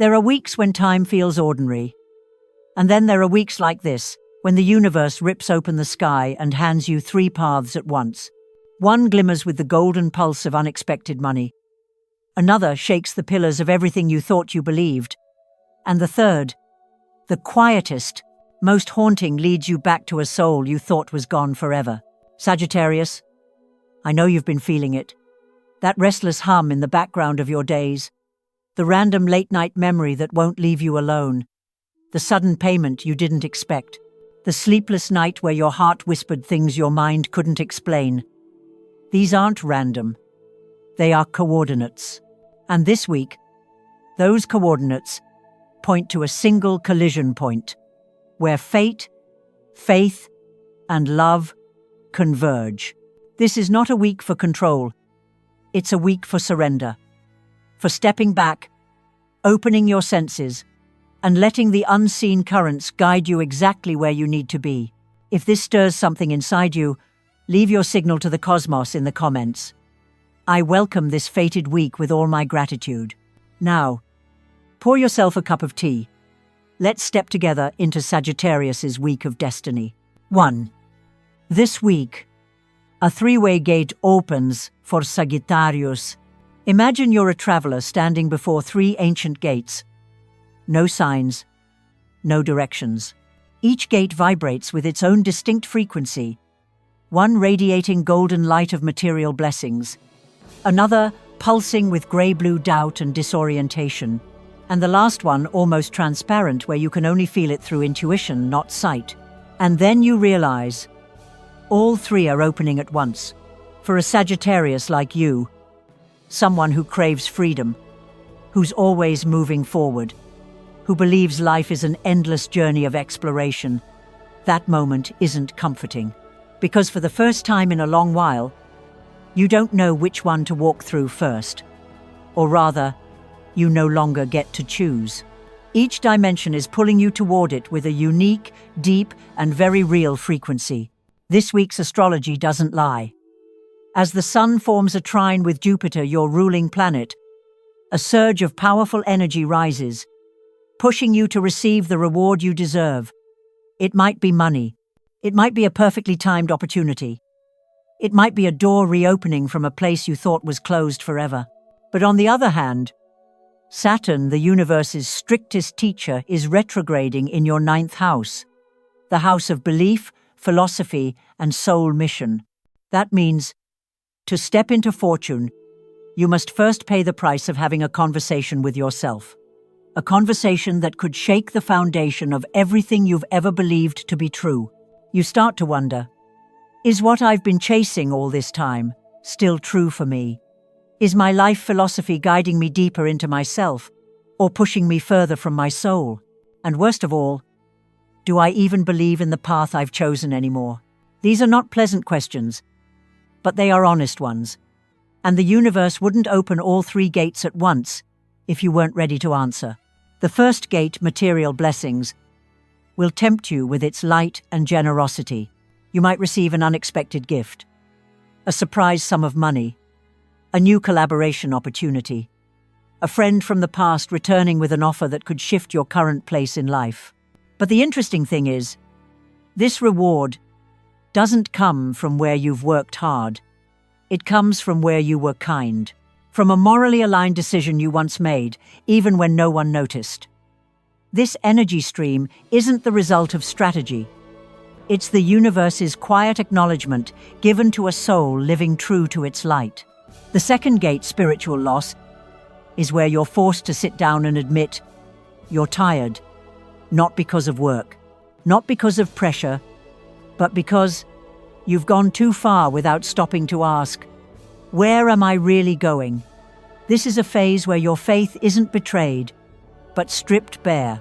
There are weeks when time feels ordinary. And then there are weeks like this, when the universe rips open the sky and hands you three paths at once. One glimmers with the golden pulse of unexpected money. Another shakes the pillars of everything you thought you believed. And the third, the quietest, most haunting, leads you back to a soul you thought was gone forever. Sagittarius, I know you've been feeling it. That restless hum in the background of your days. The random late-night memory that won't leave you alone. The sudden payment you didn't expect. The sleepless night where your heart whispered things your mind couldn't explain. These aren't random. They are coordinates. And this week, those coordinates point to a single collision point, where fate, faith, and love converge. This is not a week for control. It's a week for surrender. For stepping back, opening your senses, and letting the unseen currents guide you exactly where you need to be. If this stirs something inside you, leave your signal to the cosmos in the comments. I welcome this fated week with all my gratitude. Now, pour yourself a cup of tea. Let's step together into Sagittarius's week of destiny. 1. This week, a three-way gate opens for Sagittarius. Imagine you're a traveler standing before three ancient gates. No signs, no directions. Each gate vibrates with its own distinct frequency, one radiating golden light of material blessings, another pulsing with grey-blue doubt and disorientation, and the last one almost transparent where you can only feel it through intuition, not sight. And then you realize all three are opening at once. For a Sagittarius like you, someone who craves freedom, who's always moving forward, who believes life is an endless journey of exploration, that moment isn't comforting. Because for the first time in a long while, you don't know which one to walk through first. Or rather, you no longer get to choose. Each dimension is pulling you toward it with a unique, deep, and very real frequency. This week's astrology doesn't lie. As the sun forms a trine with Jupiter, your ruling planet, a surge of powerful energy rises, pushing you to receive the reward you deserve. It might be money. It might be a perfectly timed opportunity. It might be a door reopening from a place you thought was closed forever. But on the other hand, Saturn, the universe's strictest teacher, is retrograding in your 9th house, the house of belief, philosophy, and soul mission. That means, to step into fortune, you must first pay the price of having a conversation with yourself. A conversation that could shake the foundation of everything you've ever believed to be true. You start to wonder, is what I've been chasing all this time still true for me? Is my life philosophy guiding me deeper into myself, or pushing me further from my soul? And worst of all, do I even believe in the path I've chosen anymore? These are not pleasant questions, but they are honest ones. And the universe wouldn't open all three gates at once if you weren't ready to answer. The first gate, material blessings, will tempt you with its light and generosity. You might receive an unexpected gift, a surprise sum of money, a new collaboration opportunity, a friend from the past returning with an offer that could shift your current place in life. But the interesting thing is, this reward doesn't come from where you've worked hard. It comes from where you were kind. From a morally aligned decision you once made, even when no one noticed. This energy stream isn't the result of strategy. It's the universe's quiet acknowledgement given to a soul living true to its light. The second gate, spiritual loss, is where you're forced to sit down and admit you're tired, not because of work, not because of pressure, but because you've gone too far without stopping to ask, where am I really going? This is a phase where your faith isn't betrayed, but stripped bare.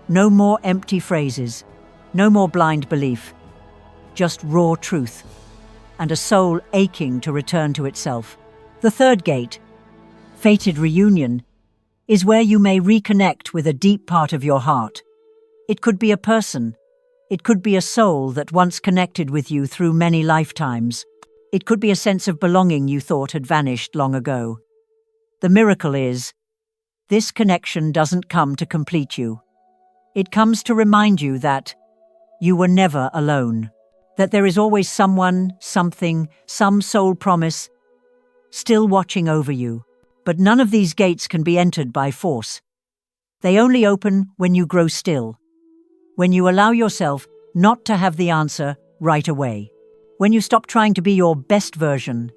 No more empty phrases, no more blind belief, just raw truth, and a soul aching to return to itself. The third gate, fated reunion, is where you may reconnect with a deep part of your heart. It could be a person. It could be a soul that once connected with you through many lifetimes. It could be a sense of belonging you thought had vanished long ago. The miracle is, This connection doesn't come to complete you. It comes to remind you that you were never alone, that there is always someone, something, some soul promise still watching over you. But none of these gates can be entered by force. They only open when you grow still, when you allow yourself not to have the answer right away, when you stop trying to be your best version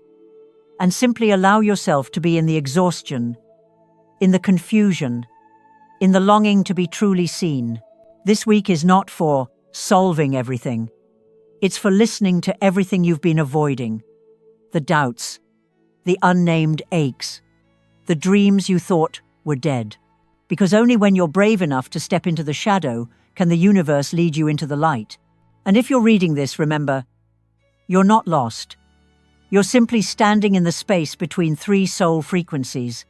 and simply allow yourself to be in the exhaustion, in the confusion, in the longing to be truly seen. This week is not for solving everything. It's for listening to everything you've been avoiding, the doubts, the unnamed aches, the dreams you thought were dead. Because only when you're brave enough to step into the shadow can the universe lead you into the light. And if you're reading this, remember, you're not lost. You're simply standing in the space between three soul frequencies.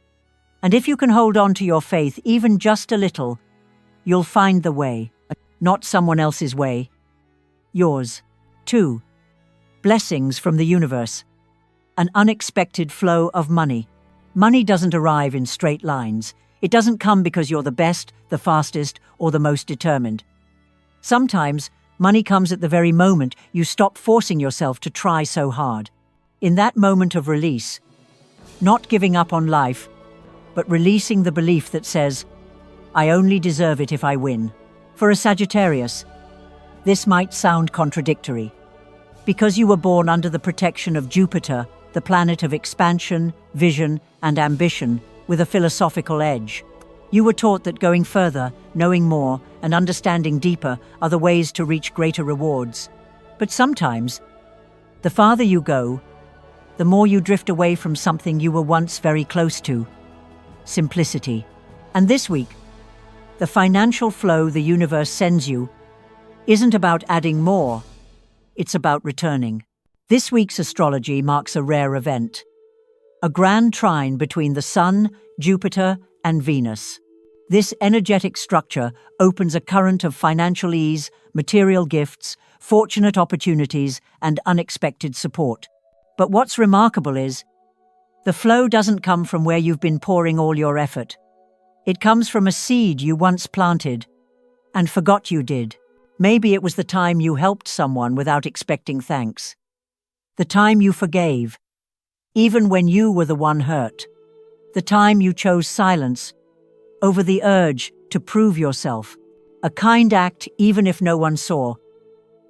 And if you can hold on to your faith even just a little, you'll find the way, not someone else's way, yours. 2. Blessings from the universe. An unexpected flow of money. Money doesn't arrive in straight lines. It doesn't come because you're the best, the fastest, or the most determined. Sometimes, money comes at the very moment you stop forcing yourself to try so hard. In that moment of release, not giving up on life, but releasing the belief that says, I only deserve it if I win. For a Sagittarius, this might sound contradictory. Because you were born under the protection of Jupiter, the planet of expansion, vision, and ambition, with a philosophical edge. You were taught that going further, knowing more, and understanding deeper are the ways to reach greater rewards. But sometimes, the farther you go, the more you drift away from something you were once very close to. Simplicity. And this week, the financial flow the universe sends you isn't about adding more, it's about returning. This week's astrology marks a rare event. A grand trine between the Sun, Jupiter, and Venus. This energetic structure opens a current of financial ease, material gifts, fortunate opportunities, and unexpected support. But what's remarkable is, the flow doesn't come from where you've been pouring all your effort. It comes from a seed you once planted and forgot you did. Maybe it was the time you helped someone without expecting thanks. The time you forgave, even when you were the one hurt. The time you chose silence over the urge to prove yourself. A kind act even if no one saw.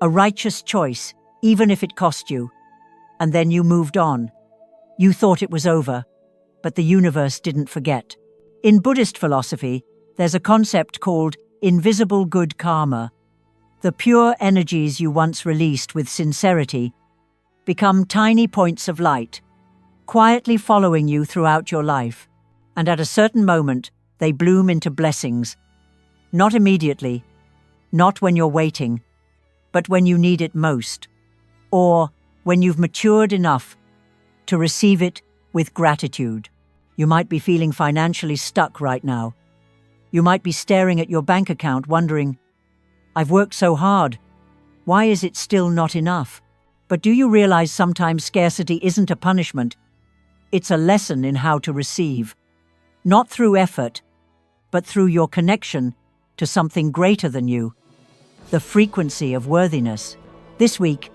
A righteous choice even if it cost you. And then you moved on. You thought it was over, but the universe didn't forget. In Buddhist philosophy, there's a concept called invisible good karma. The pure energies you once released with sincerity become tiny points of light, quietly following you throughout your life. And at a certain moment, they bloom into blessings. Not immediately, not when you're waiting, but when you need it most. Or when you've matured enough to receive it with gratitude. You might be feeling financially stuck right now. You might be staring at your bank account wondering, I've worked so hard. Why is it still not enough? But do you realize sometimes scarcity isn't a punishment? It's a lesson in how to receive. Not through effort, but through your connection to something greater than you. The frequency of worthiness. This week,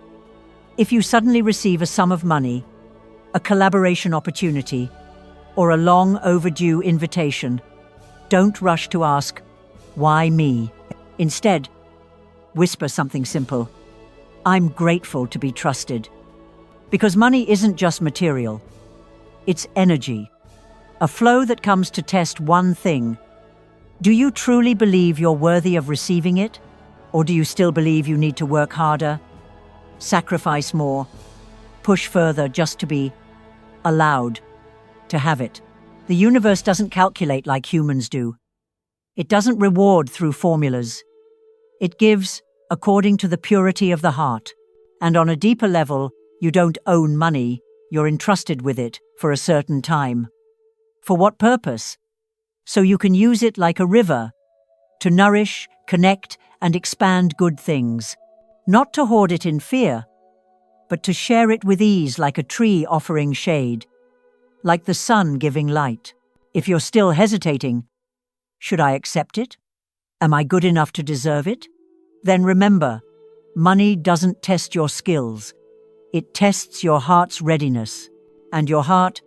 if you suddenly receive a sum of money, a collaboration opportunity, or a long overdue invitation, don't rush to ask, why me? Instead, whisper something simple. I'm grateful to be trusted. Because money isn't just material. It's energy. A flow that comes to test one thing. Do you truly believe you're worthy of receiving it? Or do you still believe you need to work harder, sacrifice more, push further just to be allowed to have it? The universe doesn't calculate like humans do. It doesn't reward through formulas. It gives according to the purity of the heart. And on a deeper level, you don't own money, you're entrusted with it for a certain time. For what purpose? So you can use it like a river, to nourish, connect, and expand good things. Not to hoard it in fear, but to share it with ease like a tree offering shade, like the sun giving light. If you're still hesitating, Should I accept it? Am I good enough to deserve it? Then remember, money doesn't test your skills. It tests your heart's readiness, and your heart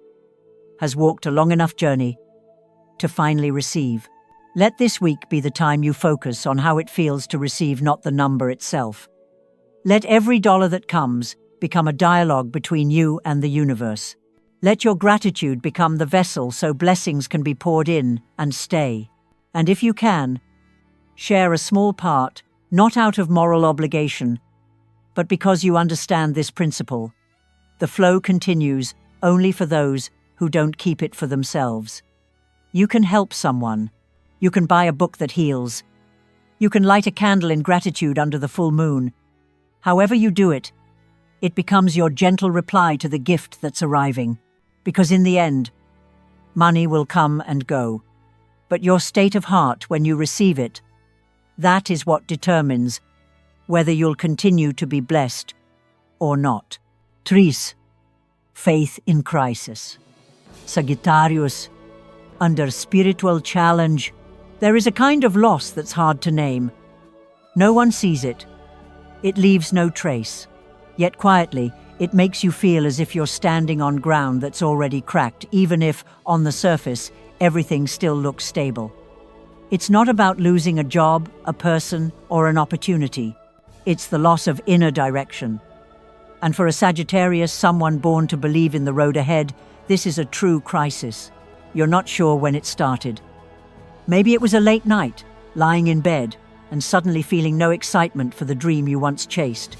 has walked a long enough journey to finally receive. Let this week be the time you focus on how it feels to receive, not the number itself. Let every dollar that comes become a dialogue between you and the universe. Let your gratitude become the vessel so blessings can be poured in and stay. And if you can, share a small part, not out of moral obligation, but because you understand this principle. The flow continues only for those who don't keep it for themselves. You can help someone. You can buy a book that heals. You can light a candle in gratitude under the full moon. However you do it, it becomes your gentle reply to the gift that's arriving. Because in the end, money will come and go. But your state of heart when you receive it, that is what determines whether you'll continue to be blessed or not. 3. Faith in crisis. Sagittarius, under spiritual challenge, there is a kind of loss that's hard to name. No one sees it. It leaves no trace. Yet quietly, it makes you feel as if you're standing on ground that's already cracked, even if, on the surface, everything still looks stable. It's not about losing a job, a person, or an opportunity. It's the loss of inner direction. And for a Sagittarius, someone born to believe in the road ahead, this is a true crisis. You're not sure when it started. Maybe it was a late night, lying in bed, and suddenly feeling no excitement for the dream you once chased.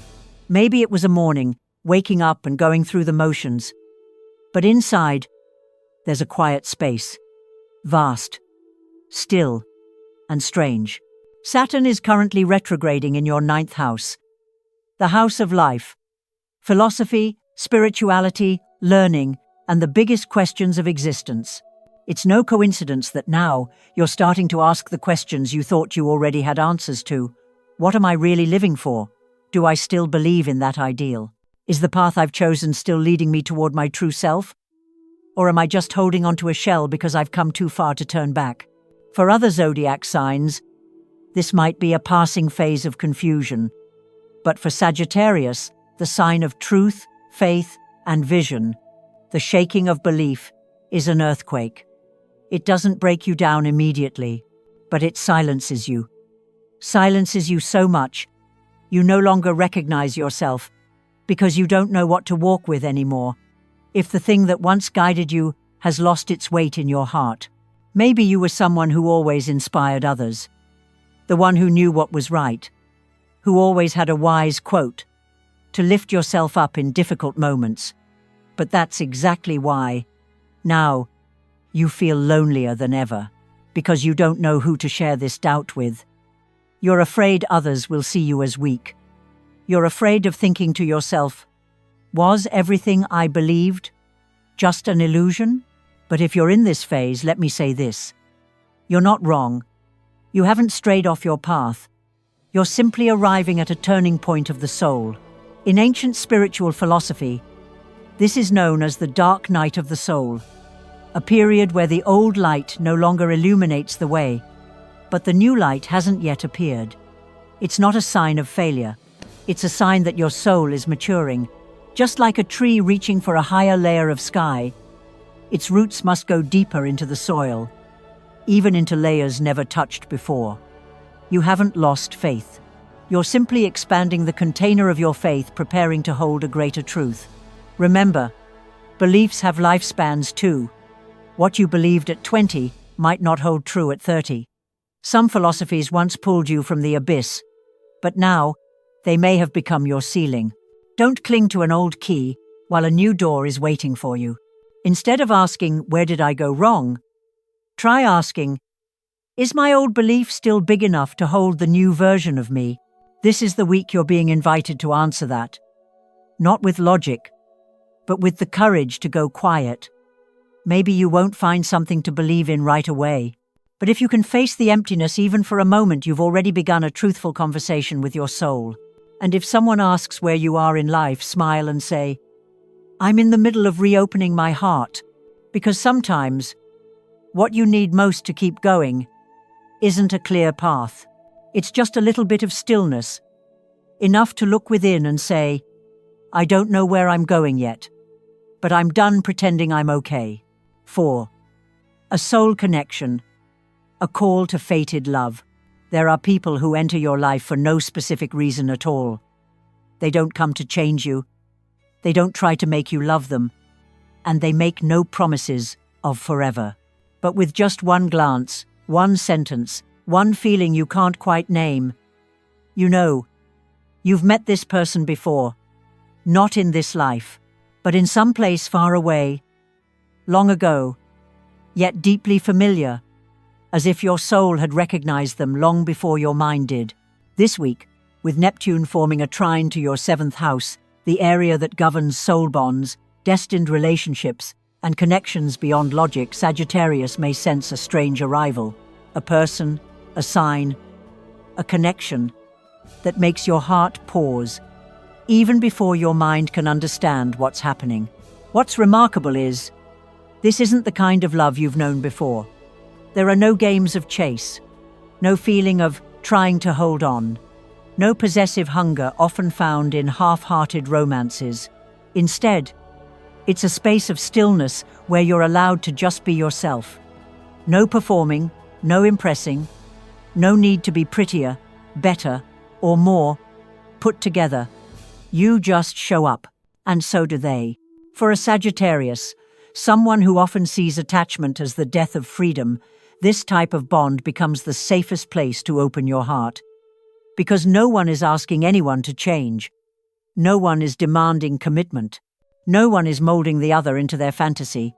Maybe it was a morning, waking up and going through the motions. But inside, there's a quiet space. Vast, still, and strange. Saturn is currently retrograding in your 9th house, the house of life, philosophy, spirituality, learning, and the biggest questions of existence. It's no coincidence that now you're starting to ask the questions you thought you already had answers to. What am I really living for? Do I still believe in that ideal? Is the path I've chosen still leading me toward my true self? Or am I just holding onto a shell because I've come too far to turn back? For other zodiac signs, this might be a passing phase of confusion. But for Sagittarius, the sign of truth, faith, and vision, the shaking of belief is an earthquake. It doesn't break you down immediately, but it silences you. Silences you so much, you no longer recognize yourself because you don't know what to walk with anymore. If the thing that once guided you has lost its weight in your heart, maybe you were someone who always inspired others, the one who knew what was right, who always had a wise quote to lift yourself up in difficult moments. But that's exactly why, now, you feel lonelier than ever, because you don't know who to share this doubt with. You're afraid others will see you as weak. You're afraid of thinking to yourself, was everything I believed just an illusion? But if you're in this phase, let me say this. You're not wrong. You haven't strayed off your path. You're simply arriving at a turning point of the soul. In ancient spiritual philosophy, this is known as the dark night of the soul, a period where the old light no longer illuminates the way, but the new light hasn't yet appeared. It's not a sign of failure. It's a sign that your soul is maturing. Just like a tree reaching for a higher layer of sky, its roots must go deeper into the soil, even into layers never touched before. You haven't lost faith. You're simply expanding the container of your faith, preparing to hold a greater truth. Remember, beliefs have lifespans too. What you believed at 20 might not hold true at 30. Some philosophies once pulled you from the abyss, but now they may have become your ceiling. Don't cling to an old key while a new door is waiting for you. Instead of asking, where did I go wrong? Try asking, is my old belief still big enough to hold the new version of me? This is the week you're being invited to answer that. Not with logic, but with the courage to go quiet. Maybe you won't find something to believe in right away, but if you can face the emptiness even for a moment, you've already begun a truthful conversation with your soul. And if someone asks where you are in life, smile and say, I'm in the middle of reopening my heart, because sometimes what you need most to keep going isn't a clear path. It's just a little bit of stillness, enough to look within and say, I don't know where I'm going yet, but I'm done pretending I'm okay. 4. A soul connection, a call to fated love. There are people who enter your life for no specific reason at all. They don't come to change you. They don't try to make you love them. And they make no promises of forever. But with just one glance, one sentence, one feeling you can't quite name, you know, you've met this person before. Not in this life, but in some place far away, long ago, yet deeply familiar, as if your soul had recognized them long before your mind did. This week, with Neptune forming a trine to your 7th house, the area that governs soul bonds, destined relationships, and connections beyond logic, Sagittarius may sense a strange arrival, a person, a sign, a connection that makes your heart pause, even before your mind can understand what's happening. What's remarkable is, this isn't the kind of love you've known before. There are no games of chase, no feeling of trying to hold on, no possessive hunger often found in half-hearted romances. Instead, it's a space of stillness where you're allowed to just be yourself. No performing, no impressing, no need to be prettier, better, or more put together. You just show up, and so do they. For a Sagittarius, someone who often sees attachment as the death of freedom, this type of bond becomes the safest place to open your heart. Because no one is asking anyone to change. No one is demanding commitment. No one is molding the other into their fantasy.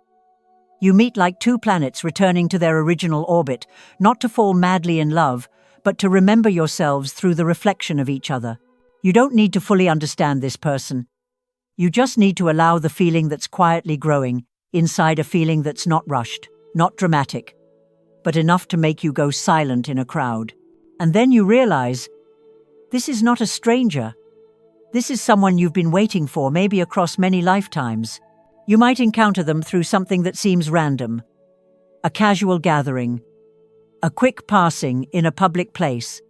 You meet like two planets returning to their original orbit, not to fall madly in love, but to remember yourselves through the reflection of each other. You don't need to fully understand this person. You just need to allow the feeling that's quietly growing inside a feeling that's not rushed, not dramatic, but enough to make you go silent in a crowd. And then you realize, this is not a stranger. This is someone you've been waiting for, maybe across many lifetimes. You might encounter them through something that seems random. A casual gathering, a quick passing in a public place,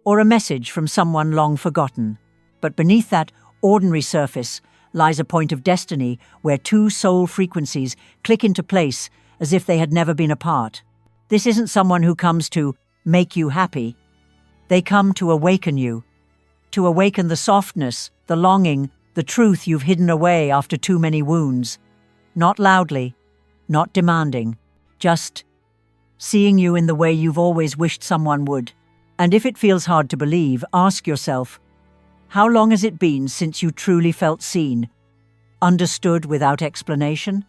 or a message from someone long forgotten. But beneath that ordinary surface lies a point of destiny where two soul frequencies click into place as if they had never been apart. This isn't someone who comes to make you happy. They come to awaken you, to awaken the softness, the longing, the truth you've hidden away after too many wounds. Not loudly, not demanding, just seeing you in the way you've always wished someone would. And if it feels hard to believe, ask yourself, how long has it been since you truly felt seen, understood without explanation,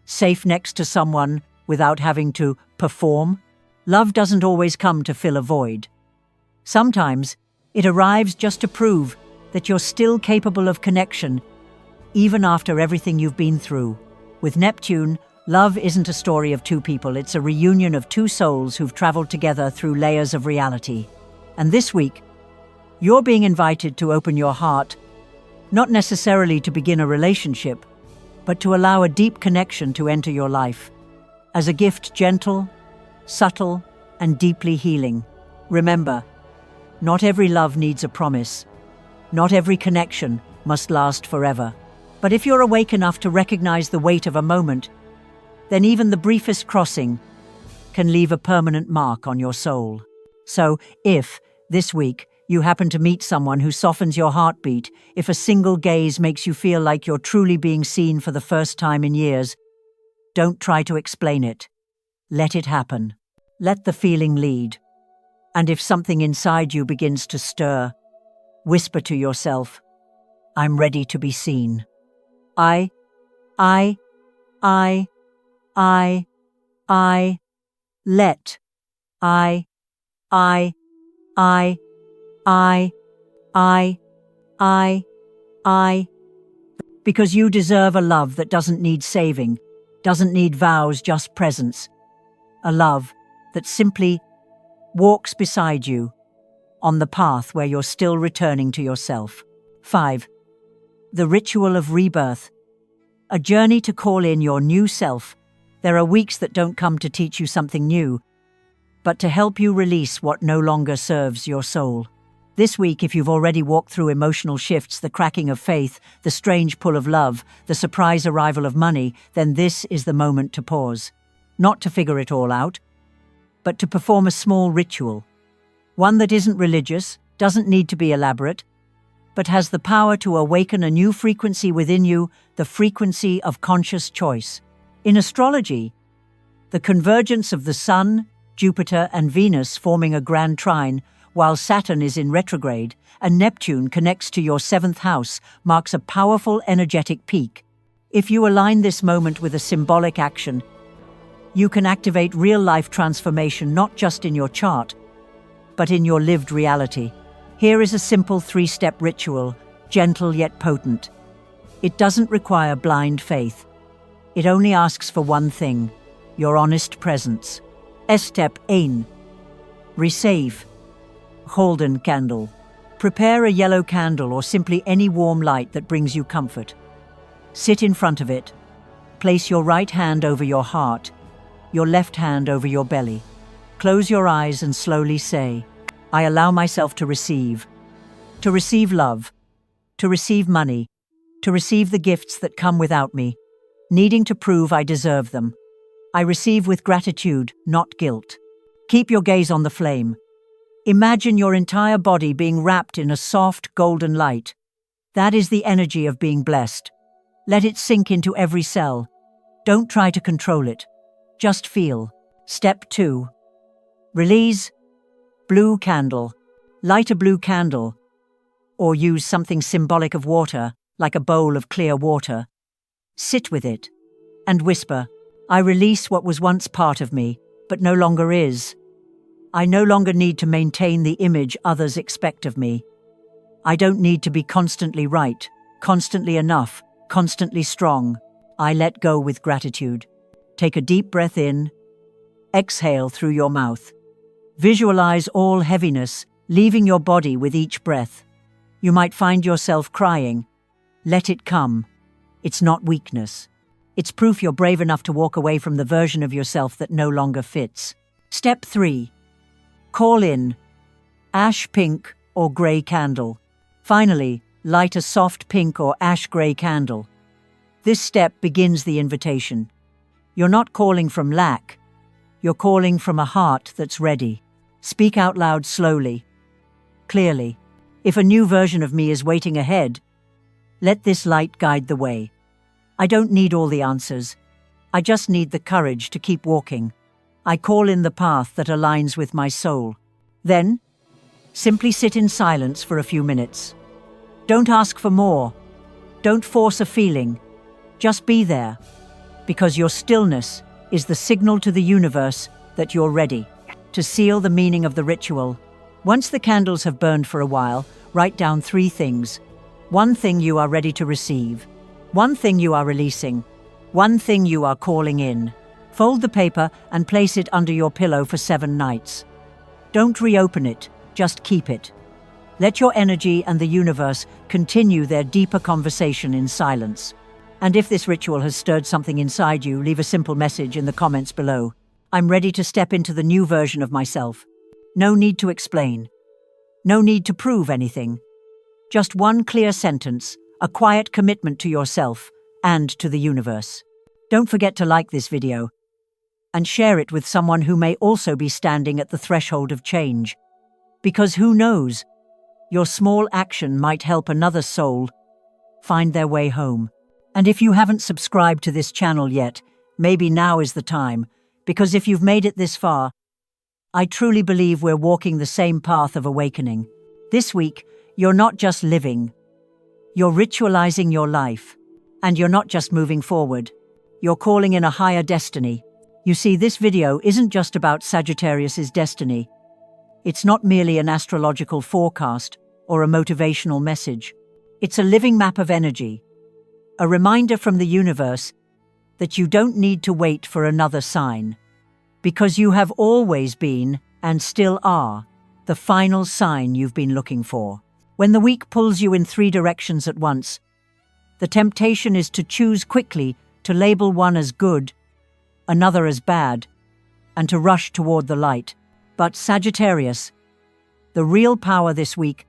safe next to someone without having to perform? Love doesn't always come to fill a void. Sometimes it arrives just to prove that you're still capable of connection, even after everything you've been through. With Neptune, love isn't a story of two people, it's a reunion of two souls who've traveled together through layers of reality. And this week, you're being invited to open your heart, not necessarily to begin a relationship, but to allow a deep connection to enter your life, as a gift gentle, subtle, and deeply healing. Remember, not every love needs a promise. Not every connection must last forever. But if you're awake enough to recognize the weight of a moment, then even the briefest crossing can leave a permanent mark on your soul. So, if, this week, you happen to meet someone who softens your heartbeat, if a single gaze makes you feel like you're truly being seen for the first time in years, don't try to explain it. Let it happen. Let the feeling lead. And if something inside you begins to stir, whisper to yourself, I'm ready to be seen. I, let, because you deserve a love that doesn't need saving, doesn't need vows, just presence. A love that simply walks beside you on the path where you're still returning to yourself. 5. The Ritual of Rebirth. A journey to call in your new self. There are weeks that don't come to teach you something new. but to help you release what no longer serves your soul. This week, if you've already walked through emotional shifts, the cracking of faith, the strange pull of love, the surprise arrival of money, then this is the moment to pause. Not to figure it all out, but to perform a small ritual. One that isn't religious, doesn't need to be elaborate, but has the power to awaken a new frequency within you, the frequency of conscious choice. In astrology, the convergence of the Sun, Jupiter, and Venus forming a grand trine, while Saturn is in retrograde and Neptune connects to your 7th house, marks a powerful energetic peak. If you align this moment with a symbolic action, you can activate real-life transformation not just in your chart, but in your lived reality. Here is a simple 3-step ritual, gentle yet potent. It doesn't require blind faith. It only asks for one thing: your honest presence. Step 1. Receive. Golden candle. Prepare a yellow candle or simply any warm light that brings you comfort. Sit in front of it. Place your right hand over your heart, your left hand over your belly. Close your eyes and slowly say, "I allow myself to receive love, to receive money, to receive the gifts that come without me, needing to prove I deserve them. I receive with gratitude, not guilt." Keep your gaze on the flame. Imagine your entire body being wrapped in a soft, golden light. That is the energy of being blessed. Let it sink into every cell. Don't try to control it. Just feel. Step 2. Release. Blue candle. Light a blue candle, or use something symbolic of water, like a bowl of clear water. Sit with it and whisper, "I release what was once part of me, but no longer is. I no longer need to maintain the image others expect of me. I don't need to be constantly right, constantly enough, constantly strong. I let go with gratitude." Take a deep breath in. Exhale through your mouth. Visualize all heaviness leaving your body with each breath. You might find yourself crying. Let it come. It's not weakness. It's proof you're brave enough to walk away from the version of yourself that no longer fits. Step 3. Call in. Ash pink or grey candle. Finally, light a soft pink or ash grey candle. This step begins the invitation. You're not calling from lack. You're calling from a heart that's ready. Speak out loud slowly, clearly. If a new version of me is waiting ahead, let this light guide the way. I don't need all the answers. I just need the courage to keep walking. I call in the path that aligns with my soul. Then, simply sit in silence for a few minutes. Don't ask for more. Don't force a feeling. Just be there, because your stillness is the signal to the universe that you're ready. To seal the meaning of the ritual, once the candles have burned for a while, write down 3 things. 1 thing you are ready to receive. 1 thing you are releasing. 1 thing you are calling in. Fold the paper and place it under your pillow for 7 nights. Don't reopen it, just keep it. Let your energy and the universe continue their deeper conversation in silence. And if this ritual has stirred something inside you, leave a simple message in the comments below. I'm ready to step into the new version of myself. No need to explain. No need to prove anything. Just one clear sentence, a quiet commitment to yourself and to the universe. Don't forget to like this video and share it with someone who may also be standing at the threshold of change. Because who knows, your small action might help another soul find their way home. And if you haven't subscribed to this channel yet, maybe now is the time, because if you've made it this far, I truly believe we're walking the same path of awakening. This week, you're not just living, you're ritualizing your life. And you're not just moving forward, you're calling in a higher destiny. You see, this video isn't just about Sagittarius's destiny. It's not merely an astrological forecast or a motivational message. It's a living map of energy, a reminder from the universe that you don't need to wait for another sign, because you have always been, and still are, the final sign you've been looking for. When the week pulls you in 3 directions at once, the temptation is to choose quickly, to label one as good, another as bad, and to rush toward the light. But Sagittarius, the real power this week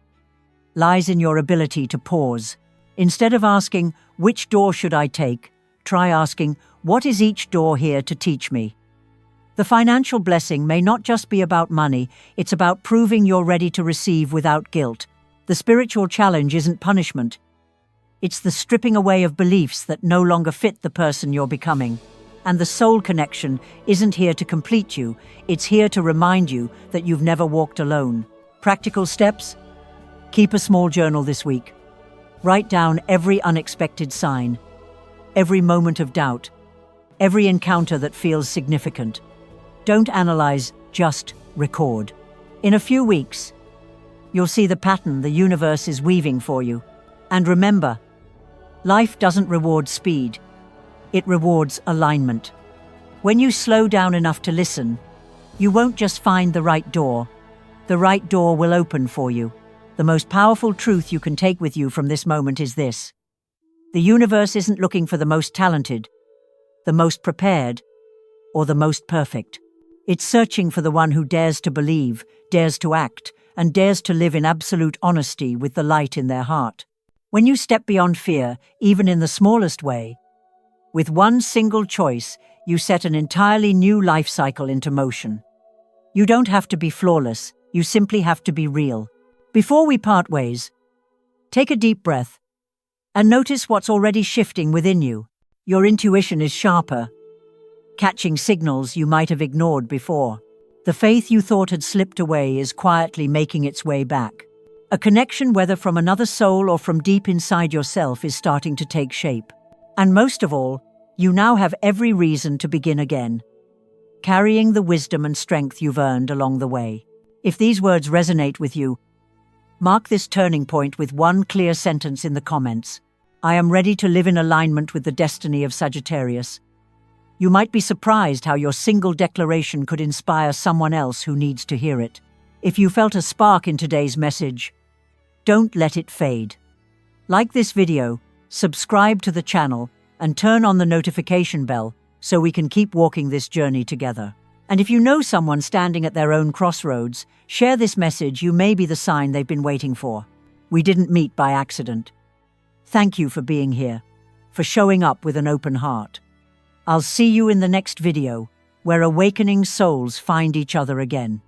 lies in your ability to pause. Instead of asking, which door should I take? Try asking, what is each door here to teach me? The financial blessing may not just be about money, it's about proving you're ready to receive without guilt. The spiritual challenge isn't punishment. It's the stripping away of beliefs that no longer fit the person you're becoming. And the soul connection isn't here to complete you, it's here to remind you that you've never walked alone. Practical steps? Keep a small journal this week. Write down every unexpected sign, every moment of doubt, every encounter that feels significant. Don't analyze, just record. In a few weeks, you'll see the pattern the universe is weaving for you. And remember, life doesn't reward speed, it rewards alignment. When you slow down enough to listen, you won't just find the right door will open for you. The most powerful truth you can take with you from this moment is this: the universe isn't looking for the most talented, the most prepared, or the most perfect. It's searching for the one who dares to believe, dares to act, and dares to live in absolute honesty with the light in their heart. When you step beyond fear, even in the smallest way, with one single choice, you set an entirely new life cycle into motion. You don't have to be flawless, you simply have to be real. Before we part ways, take a deep breath and notice what's already shifting within you. Your intuition is sharper, catching signals you might have ignored before. The faith you thought had slipped away is quietly making its way back. A connection, whether from another soul or from deep inside yourself, is starting to take shape. And most of all, you now have every reason to begin again, carrying the wisdom and strength you've earned along the way. If these words resonate with you, mark this turning point with one clear sentence in the comments: I am ready to live in alignment with the destiny of Sagittarius. You might be surprised how your single declaration could inspire someone else who needs to hear it. If you felt a spark in today's message, don't let it fade. Like this video, subscribe to the channel, and turn on the notification bell so we can keep walking this journey together. And if you know someone standing at their own crossroads, share this message. You may be the sign they've been waiting for. We didn't meet by accident. Thank you for being here, for showing up with an open heart. I'll see you in the next video, where awakening souls find each other again.